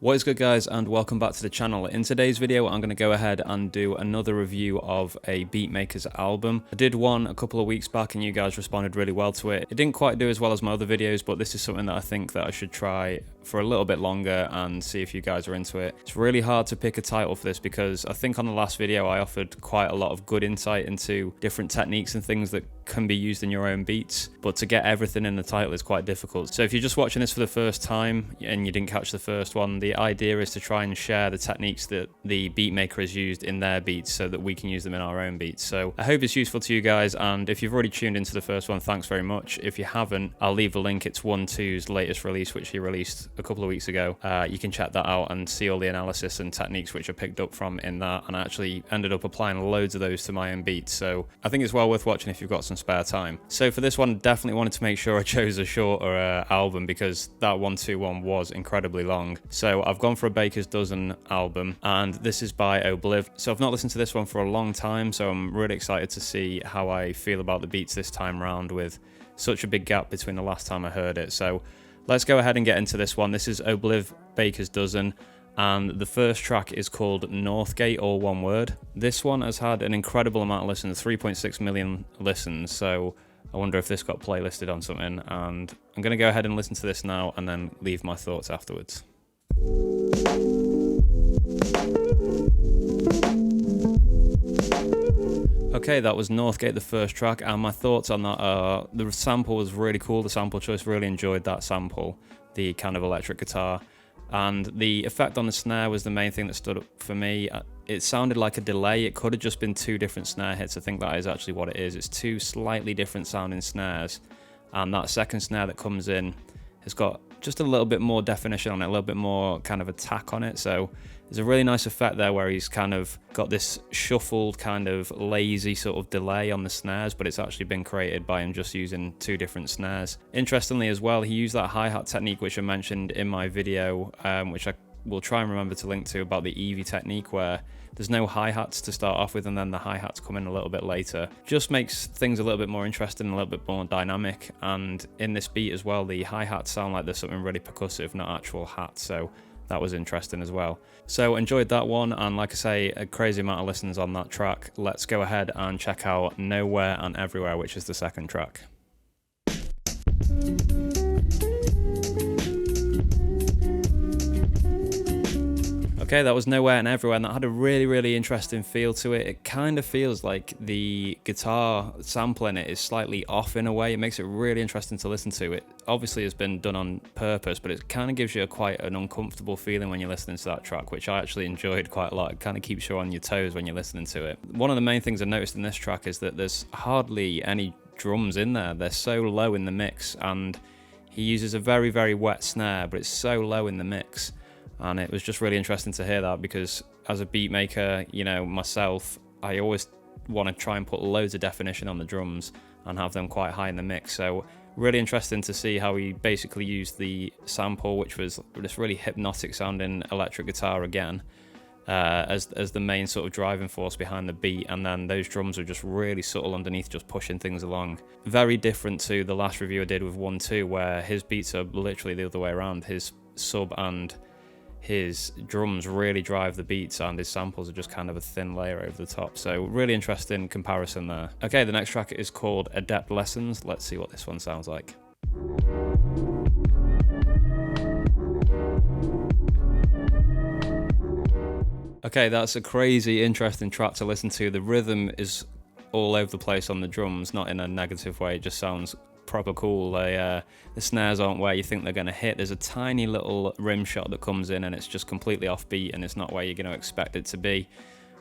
What is good, guys, and welcome back to the channel. In today's video I'm going to go ahead and do another review of a beatmaker's album. I did one a couple of weeks back and you guys responded really well to it. It didn't quite do as well as my other videos, but this is something that I think that I should try for a little bit longer and see if you guys are into it. It's really hard to pick a title for this because I think on the last video I offered quite a lot of good insight into different techniques and things that can be used in your own beats, but to get everything in the title is quite difficult. So if you're just watching this for the first time and you didn't catch the first one, the idea is to try and share the techniques that the beatmaker has used in their beats so that we can use them in our own beats. So I hope it's useful to you guys, and if you've already tuned into the first one, thanks very much. If you haven't, I'll leave a link. It's 1-2's latest release, which he released a couple of weeks ago. You can check that out and see all the analysis and techniques which I picked up from in that, and I actually ended up applying loads of those to my own beats. So I think it's well worth watching if you've got some spare time. So for this one, definitely wanted to make sure I chose a shorter album because that 1-2 one was incredibly long. So I've gone for a Baker's Dozen album, and this is by Ohbliv. So I've not listened to this one for a long time, so I'm really excited to see how I feel about the beats this time round with such a big gap between the last time I heard it. So let's go ahead and get into this one. This is Ohbliv, Baker's Dozen, and the first track is called Northgate, all one word. This one has had an incredible amount of listens, 3.6 million listens, so I wonder if this got playlisted on something, and I'm going to go ahead and listen to this now and then leave my thoughts afterwards. Okay, that was Northgate, the first track, and my thoughts on that are the sample was really cool, the sample choice, really enjoyed that sample, the kind of electric guitar, and the effect on the snare was the main thing that stood up for me. It sounded like a delay. It could have just been two different snare hits. I think that is actually what it is. It's two slightly different sounding snares, and that second snare that comes in has got just a little bit more definition on it, a little bit more kind of attack on it. So there's a really nice effect there where he's kind of got this shuffled kind of lazy sort of delay on the snares, but it's actually been created by him just using two different snares. Interestingly as well, he used that hi-hat technique which I mentioned in my video, which I will try and remember to link to, about the Eevee technique, where there's no hi-hats to start off with and then the hi-hats come in a little bit later. Just makes things a little bit more interesting, a little bit more dynamic, and in this beat as well, the hi-hats sound like there's something really percussive, not actual hats, so that was interesting as well. So enjoyed that one, and like I say, a crazy amount of listens on that track. Let's go ahead and check out Nowhere and Everywhere, which is the second track. Okay, that was Nowhere and Everywhere, and that had a really interesting feel to it. It kind of feels like the guitar sample in it is slightly off in a way. It makes it really interesting to listen to. It obviously has been done on purpose, but it kind of gives you quite an uncomfortable feeling when you're listening to that track, which I actually enjoyed quite a lot. It kind of keeps you on your toes when you're listening to it. One of the main things I noticed in this track is that there's hardly any drums in there. They're so low in the mix, and he uses a very wet snare, but it's so low in the mix. And it was just really interesting to hear that, because as a beat maker, you know, myself, I always want to try and put loads of definition on the drums and have them quite high in the mix. So really interesting to see how he basically used the sample, which was this really hypnotic sounding electric guitar again, as the main sort of driving force behind the beat, and then those drums are just really subtle underneath, just pushing things along. Very different to the last review I did with 1-2, where his beats are literally the other way around. His sub and his drums really drive the beats, and his samples are just kind of a thin layer over the top. So really interesting comparison there. Okay, the next track is called Adept Lessons. Let's see what this one sounds like. Okay, that's a crazy interesting track to listen to. The rhythm is all over the place on the drums, not in a negative way. It just sounds proper cool. The snares aren't where you think they're going to hit. There's a tiny little rim shot that comes in and it's just completely offbeat, and it's not where you're going to expect it to be.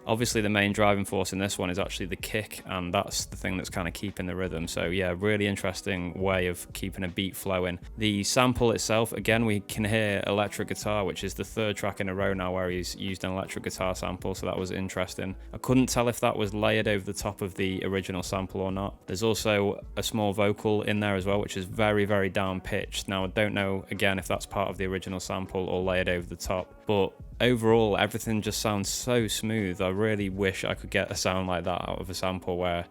Obviously the main driving force in this one is actually the kick, and that's the thing that's kind of keeping the rhythm. So yeah, really interesting way of keeping a beat flowing. The sample itself, again, we can hear electric guitar, which is the third track in a row now where he's used an electric guitar sample, so that was interesting. I couldn't tell if that was layered over the top of the original sample or not. There's also a small vocal in there as well, which is very down pitched. Now I don't know again if that's part of the original sample or layered over the top, but overall everything just sounds so smooth. I really wish I could get a sound like that out of a sample, where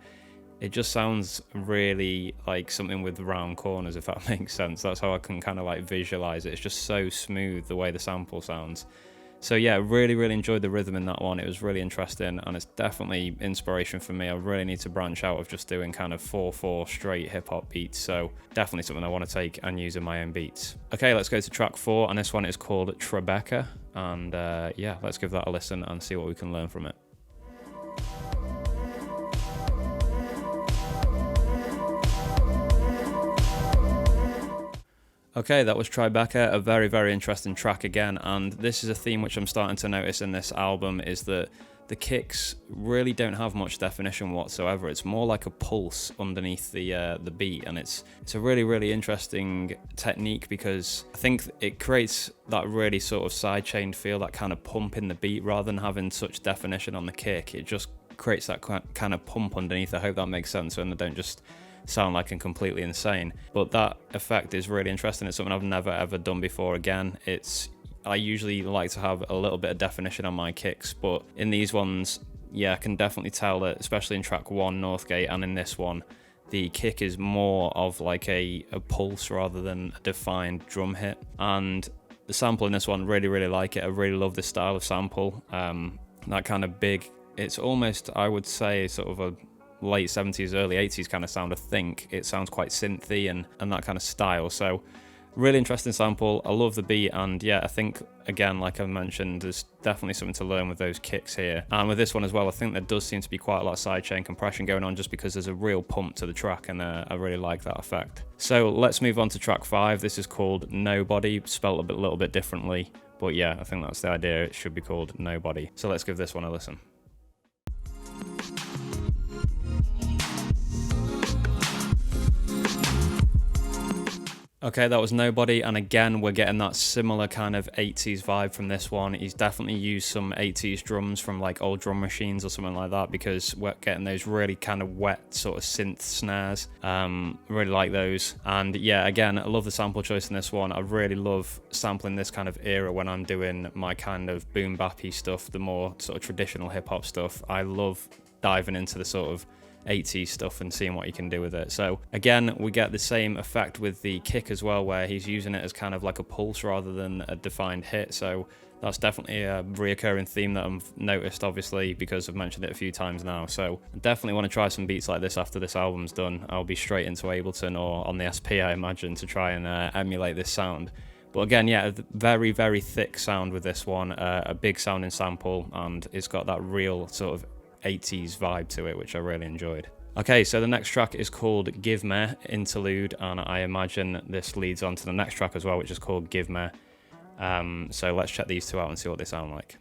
it just sounds really like something with round corners, if that makes sense. That's how I can kind of like visualize it. It's just so smooth the way the sample sounds. So yeah, really enjoyed the rhythm in that one. It was really interesting, and it's definitely inspiration for me. I really need to branch out of just doing kind of 4/4 straight hip-hop beats, so definitely something I want to take and use in my own beats. Okay, let's go to track 4, and this one is called Tribeca, and yeah, let's give that a listen and see what we can learn from it. Okay, that was Tribeca, a very interesting track again, and this is a theme which I'm starting to notice in this album, is that the kicks really don't have much definition whatsoever. It's more like a pulse underneath the beat, and it's a really interesting technique, because I think it creates that really sort of sidechained feel, that kind of pump in the beat, rather than having such definition on the kick. It just creates that kind of pump underneath. I hope that makes sense, and I don't just sound like I'm completely insane, but that effect is really interesting. It's something I've never ever done before. Again, I usually like to have a little bit of definition on my kicks, but in these ones, yeah, I can definitely tell that, especially in track 1, Northgate, and in this one, the kick is more of like a pulse rather than a defined drum hit. And the sample in this one, really like it. I really love this style of sample, that kind of big, it's almost, I would say, sort of a late 70s, early 80s kind of sound. I think it sounds quite synthy and that kind of style. So really interesting sample. I love the beat, and yeah, I think, again, like I mentioned, there's definitely something to learn with those kicks here. And with this one as well, I think there does seem to be quite a lot of sidechain compression going on, just because there's a real pump to the track, and I really like that effect. So let's move on to track 5. This is called Nobody, spelled a little bit differently, but yeah, I think that's the idea. It should be called Nobody. So let's give this one a listen. Okay, that was Nobody, and again, we're getting that similar kind of 80s vibe from this one. He's definitely used some 80s drums from like old drum machines or something like that, because we're getting those really kind of wet sort of synth snares. Really like those. And yeah, again, I love the sample choice in this one. I really love sampling this kind of era when I'm doing my kind of boom bappy stuff, the more sort of traditional hip hop stuff. I love diving into the sort of 80s stuff and seeing what you can do with it. So again, we get the same effect with the kick as well, where he's using it as kind of like a pulse rather than a defined hit. So that's definitely a reoccurring theme that I've noticed, obviously, because I've mentioned it a few times now. So I definitely want to try some beats like this after this album's done. I'll be straight into Ableton or on the SP, I imagine, to try and emulate this sound. But again, yeah, a very thick sound with this one, a big sounding sample, and it's got that real sort of 80s vibe to it, which I really enjoyed. Okay, so the next track is called Give Me, Interlude, and I imagine this leads on to the next track as well, which is called Give Me. So let's check these two out and see what they sound like.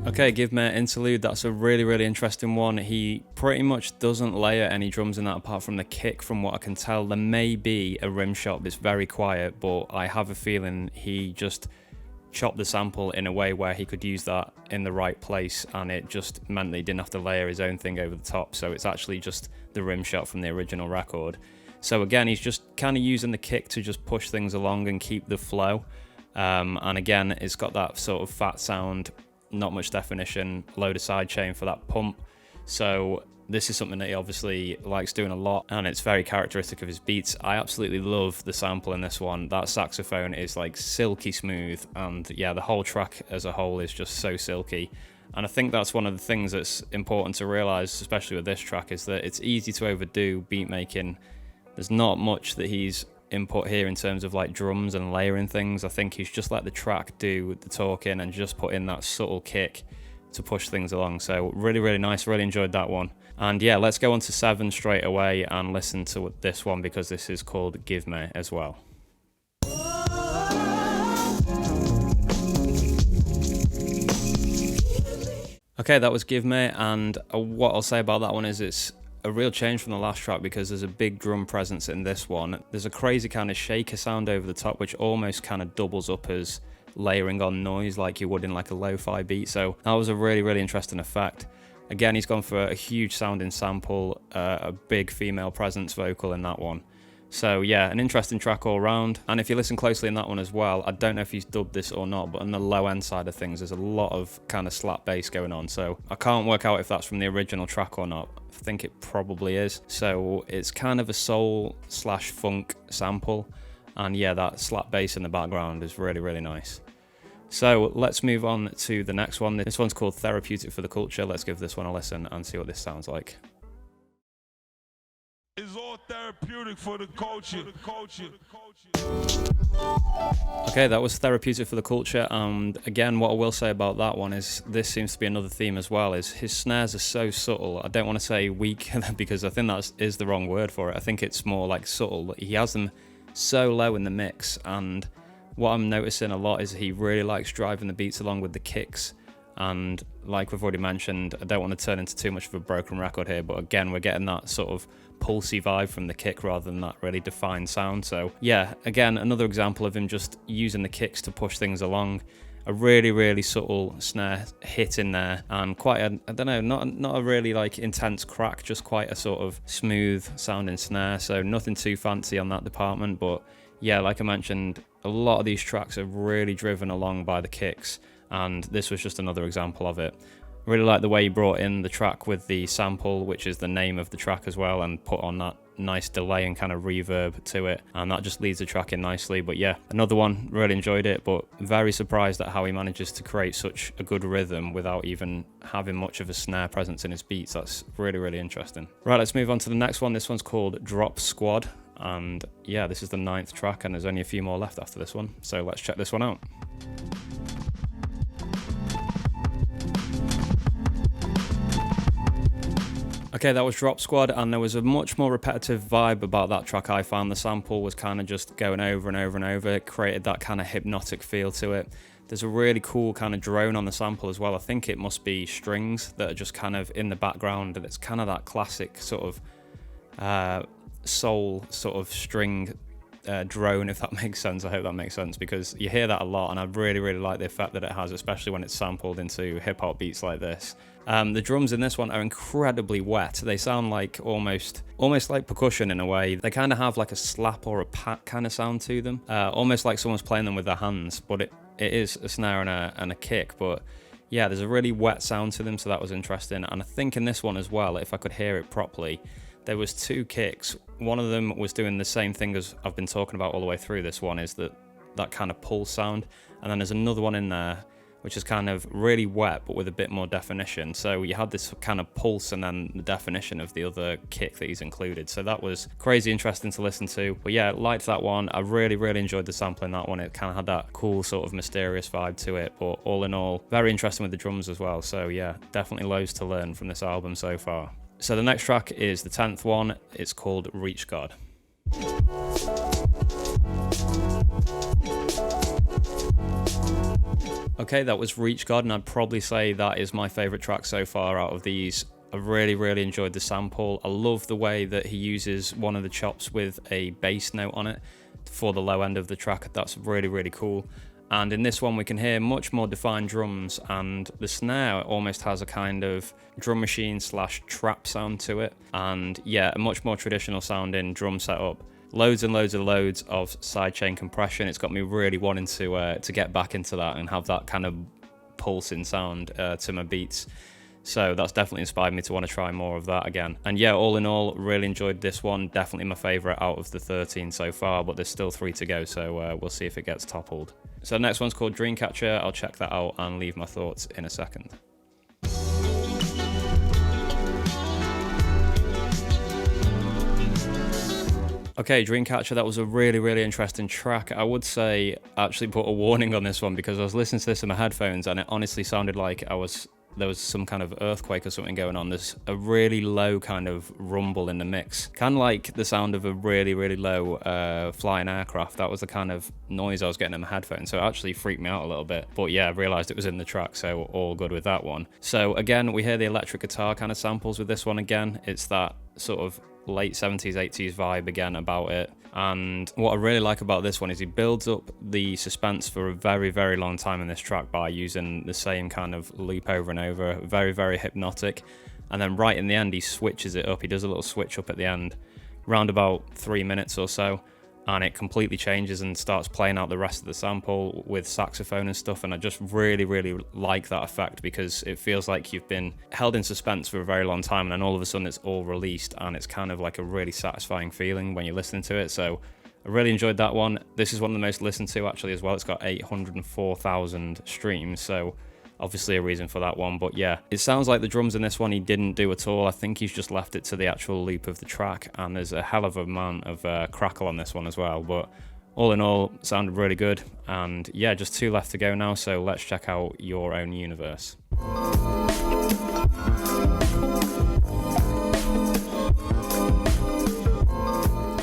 Okay, Give Me, Interlude, that's a really interesting one. He pretty much doesn't layer any drums in that apart from the kick, from what I can tell. There may be a rim shot, but it's very quiet, but I have a feeling he just chopped the sample in a way where he could use that in the right place, and it just meant that he didn't have to layer his own thing over the top. So it's actually just the rim shot from the original record. So again, he's just kind of using the kick to just push things along and keep the flow. And again, it's got that sort of fat sound, not much definition, load of sidechain for that pump. So this is something that he obviously likes doing a lot, and it's very characteristic of his beats. I absolutely love the sample in this one. That saxophone is like silky smooth, and yeah, the whole track as a whole is just so silky. And I think that's one of the things that's important to realize, especially with this track, is that it's easy to overdo beat making. There's not much that he's input here in terms of like drums and layering things. I think he's just let the track do the talking and just put in that subtle kick to push things along. So really nice, really enjoyed that one. And yeah, let's go on to 7 straight away and listen to this one, because this is called Give Me as well. Okay, that was Give Me, and what I'll say about that one is it's a real change from the last track, because there's a big drum presence in this one. There's a crazy kind of shaker sound over the top, which almost kind of doubles up as layering on noise like you would in like a lo-fi beat. So that was a really interesting effect. Again, he's gone for a huge sounding sample, a big female presence vocal in that one. So yeah, an interesting track all round. And if you listen closely in that one as well, I don't know if he's dubbed this or not, but on the low end side of things, there's a lot of kind of slap bass going on. So I can't work out if that's from the original track or not. I think it probably is. So it's kind of a soul / funk sample. And yeah, that slap bass in the background is really, really nice. So let's move on to the next one. This one's called Therapeutic for the Culture. Let's give this one a listen and see what this sounds like. It's all therapeutic for the culture. Okay, that was Therapeutic for the Culture, and again, what I will say about that one is this seems to be another theme as well, is his snares are so subtle. I don't want to say weak because I think that is the wrong word for it. I think it's more like subtle. He has them so low in the mix, and what I'm noticing a lot is he really likes driving the beats along with the kicks. And like we've already mentioned, I don't want to turn into too much of a broken record here, but again, we're getting that sort of pulsy vibe from the kick rather than that really defined sound. So yeah, again, another example of him just using the kicks to push things along. A really, really subtle snare hit in there, and quite a, I don't know, not a really like intense crack, just quite a sort of smooth sounding snare. So nothing too fancy on that department, but yeah, like I mentioned, a lot of these tracks are really driven along by the kicks, and this was just another example of it. Really like the way he brought in the track with the sample, which is the name of the track as well, and put on that nice delay and kind of reverb to it, and that just leads the track in nicely. But yeah, another one, really enjoyed it, but very surprised at how he manages to create such a good rhythm without even having much of a snare presence in his beats. That's really, really interesting. Right, let's move on to the next one. This one's called Drop Squad, and yeah, this is the 9th track, and there's only a few more left after this one, so let's check this one out. Okay, that was Drop Squad, and there was a much more repetitive vibe about that track. I found the sample was kind of just going over and over and over. It created that kind of hypnotic feel to it. There's a really cool kind of drone on the sample as well. I think it must be strings that are just kind of in the background, and it's kind of that classic sort of soul sort of string drone, if that makes sense. I hope that makes sense, because you hear that a lot, and I really, really like the effect that it has, especially when it's sampled into hip-hop beats like this. The drums in this one are incredibly wet. They sound like almost like percussion in a way. They kind of have like a slap or a pat kind of sound to them, almost like someone's playing them with their hands, but it is a snare and a kick. But yeah, there's a really wet sound to them, so that was interesting. And I think in this one as well, if I could hear it properly, there was 2 kicks. One of them was doing the same thing as I've been talking about all the way through this one, is that kind of pulse sound. And then there's another one in there which is kind of really wet but with a bit more definition. So you had this kind of pulse and then the definition of the other kick that he's included. So that was crazy interesting to listen to. But yeah, liked that one. I really, really enjoyed the sample in that one. It kind of had that cool sort of mysterious vibe to it. But all in all, very interesting with the drums as well. So yeah, definitely loads to learn from this album so far. So the next track is the 10th one. It's called Reach God. Okay, that was Reach God, and I'd probably say that is my favourite track so far out of these. I really, really enjoyed the sample. I love the way that he uses one of the chops with a bass note on it for the low end of the track. That's really, really cool. And in this one we can hear much more defined drums, and the snare almost has a kind of drum machine / trap sound to it. And yeah, a much more traditional sounding drum setup. Loads and loads of sidechain compression. It's got me really wanting to get back into that and have that kind of pulsing sound to my beats. So that's definitely inspired me to want to try more of that again. And yeah, all in all, really enjoyed this one. Definitely my favourite out of the 13 so far, but there's still 3 to go, so we'll see if it gets toppled. So the next one's called Dreamcatcher. I'll check that out and leave my thoughts in a second. Okay, Dreamcatcher, that was a really, really interesting track. I would say actually put a warning on this one because I was listening to this in my headphones and it honestly sounded like there was some kind of earthquake or something going on. There's a really low kind of rumble in the mix. Kind of like the sound of a really, really low flying aircraft. That was the kind of noise I was getting in my headphones. So it actually freaked me out a little bit. But yeah, I realized it was in the track, so all good with that one. So again, we hear the electric guitar kind of samples with this one again. It's that sort of late 70s, 80s vibe again about it. And what I really like about this one is he builds up the suspense for a very, very long time in this track by using the same kind of loop over and over. Very, very hypnotic. And then right in the end, he switches it up. He does a little switch up at the end. round about 3 minutes or so, and it completely changes and starts playing out the rest of the sample with saxophone and stuff. And I just really like that effect, because it feels like you've been held in suspense for a very long time, and then all of a sudden it's all released, and it's kind of like a really satisfying feeling when you're listening to it. So I really enjoyed that one. This is one of the most listened to actually as well. It's got 804,000 streams, so obviously a reason for that one. But yeah, it sounds like the drums in this one he didn't do at all. I think he's just left it to the actual loop of the track, and there's a hell of a amount of crackle on this one as well. But all in all, sounded really good. And yeah, just 2 left to go now, so let's check out Your Own Universe.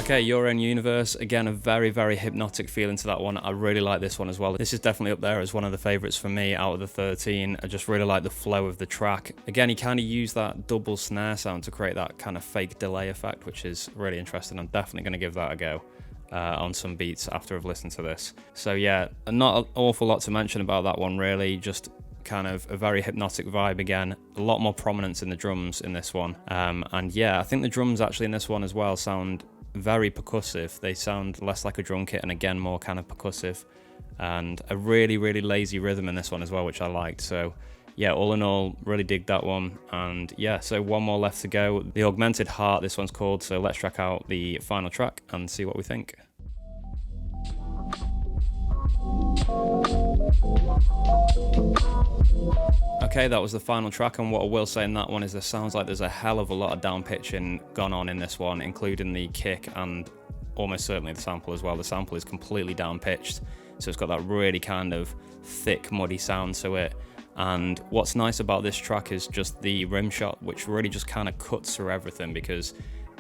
Okay, Your Own Universe, again, a very hypnotic feeling to that one. I really like this one as well. This is definitely up there as one of the favourites for me out of the 13. I just really like the flow of the track. Again, he kind of used that double snare sound to create that kind of fake delay effect, which is really interesting. I'm definitely going to give that a go on some beats after I've listened to this. So yeah, not an awful lot to mention about that one really, just kind of a very hypnotic vibe again. A lot more prominence in the drums in this one. And yeah, I think the drums actually in this one as well sound very percussive. They sound less like a drum kit and again more kind of percussive, and a really lazy rhythm in this one as well, which I liked. So yeah, all in all, really dig that one. And yeah, so one more left to go. The Augmented Heart, this one's called. So let's check out the final track and see what we think. Okay, that was the final track, and what I will say in that one is there sounds like there's a hell of a lot of down pitching gone on in this one, including the kick and almost certainly the sample as well. The sample is completely down pitched, so it's got that really kind of thick, muddy sound to it. And what's nice about this track is just the rim shot, which really just kind of cuts through everything, because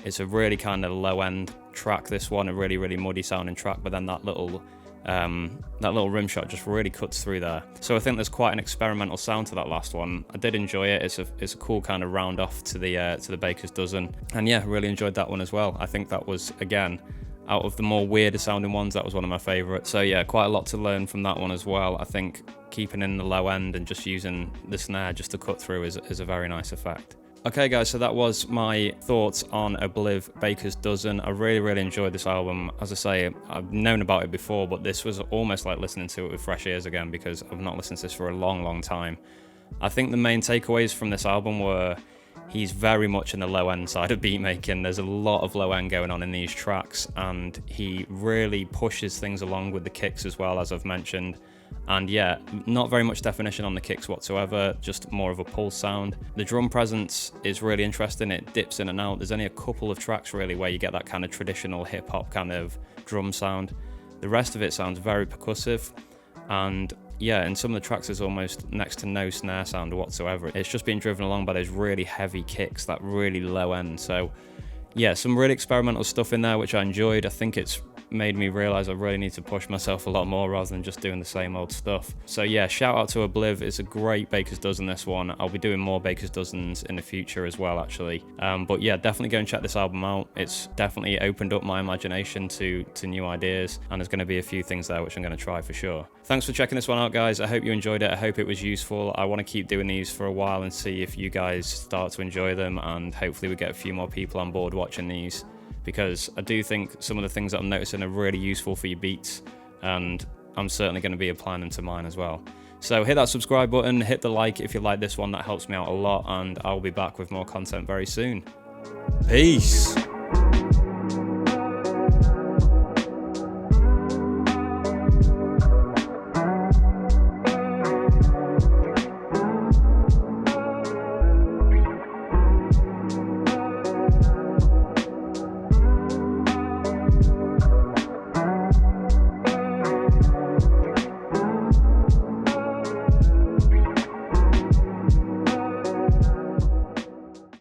it's a really kind of low end track, this one, a really muddy sounding track, but then that little rim shot just really cuts through there. So I think there's quite an experimental sound to that last one. I did enjoy it. It's a cool kind of round off to the Baker's Dozen, and yeah, really enjoyed that one as well. I think that was, again, out of the more weirder sounding ones, that was one of my favourites. So yeah, quite a lot to learn from that one as well. I think keeping in the low end and just using the snare just to cut through is a very nice effect. Okay guys, so that was my thoughts on Ohbliv Baker's Dozen. I really enjoyed this album. As I say, I've known about it before, but this was almost like listening to it with fresh ears again, because I've not listened to this for a long time. I think the main takeaways from this album were he's very much in the low end side of beat making. There's a lot of low end going on in these tracks, and he really pushes things along with the kicks as well, as I've mentioned. And yeah, not very much definition on the kicks whatsoever, just more of a pulse sound. The drum presence is really interesting. It dips in and out. There's only a couple of tracks really where you get that kind of traditional hip hop kind of drum sound. The rest of it sounds very percussive, and yeah, in some of the tracks there's almost next to no snare sound whatsoever. It's just being driven along by those really heavy kicks, that really low end. So yeah, some really experimental stuff in there, which I enjoyed. I think it's made me realise I really need to push myself a lot more rather than just doing the same old stuff. So yeah, shout out to Ohbliv. It's a great Baker's Dozen, this one. I'll be doing more Baker's Dozens in the future as well, actually. But yeah, definitely go and check this album out. It's definitely opened up my imagination to new ideas, and there's going to be a few things there which I'm going to try for sure. Thanks for checking this one out, guys. I hope you enjoyed it. I hope it was useful. I want to keep doing these for a while and see if you guys start to enjoy them, and hopefully we get a few more people on board watching these, because I do think some of the things that I'm noticing are really useful for your beats, and I'm certainly going to be applying them to mine as well. So hit that subscribe button, hit the like if you like this one, that helps me out a lot, and I'll be back with more content very soon. Peace!